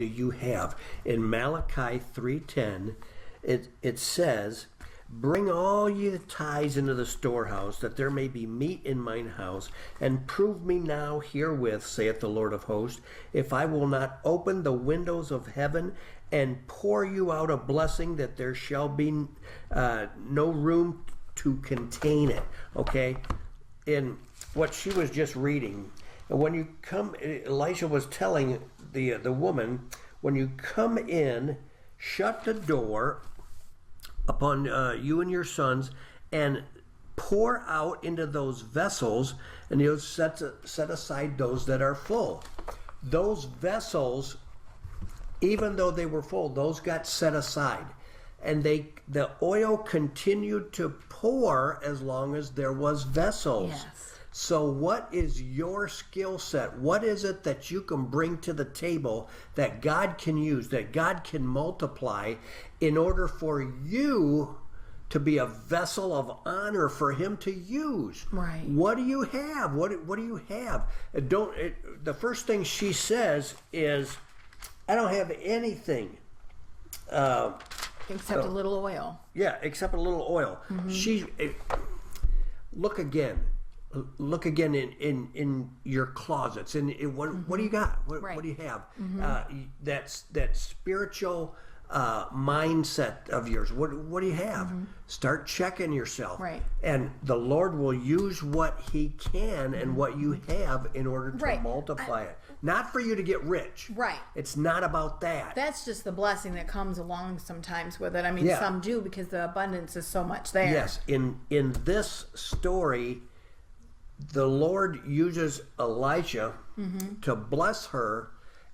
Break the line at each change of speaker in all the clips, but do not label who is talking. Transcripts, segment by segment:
you have. In Malachi 3:10, it says, "Bring all ye tithes into the storehouse, that there may be meat in mine house, and prove me now herewith, saith the Lord of hosts, if I will not open the windows of heaven and pour you out a blessing, that there shall be no room to contain it." Okay? In what she was just reading, and when you come, Elisha was telling the woman, when you come in, shut the door upon you and your sons, and pour out into those vessels, and you'll set aside those that are full. Those vessels, even though they were full, those got set aside, and the oil continued to pour as long as there was vessels.
Yes.
So what is your skill set? What is it that you can bring to the table that God can use, that God can multiply in order for you to be a vessel of honor for Him to use?
Right.
What do you have? What do you have? The first thing she says is, "I don't have anything."
Except a little oil.
Yeah, except a little oil. Look again. Look again in your closets. And what do you got? What do you have? That spiritual mindset of yours. What do you have? Start checking yourself.
Right.
And the Lord will use what He can and what you have in order to
Right.
multiply it. Not for you to get rich.
Right.
It's not about that.
That's just the blessing that comes along sometimes with it. I mean,
Yeah.
some do because the abundance is so much there.
Yes. In this story, the Lord uses Elijah to bless her,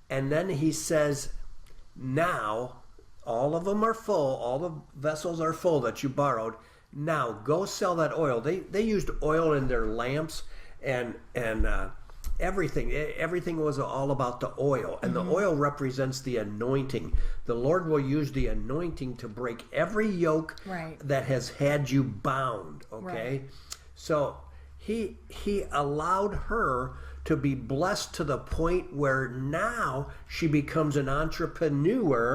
and then He says, "Now all of them are full, all the vessels are full that you borrowed. Now go sell that oil." They used oil in their lamps and everything. Everything was all about the oil, and the oil represents the anointing. The Lord will use the anointing to break every yoke
Right.
that has had you bound. Okay,
Right.
so He allowed her to be blessed to the point where now she becomes an entrepreneur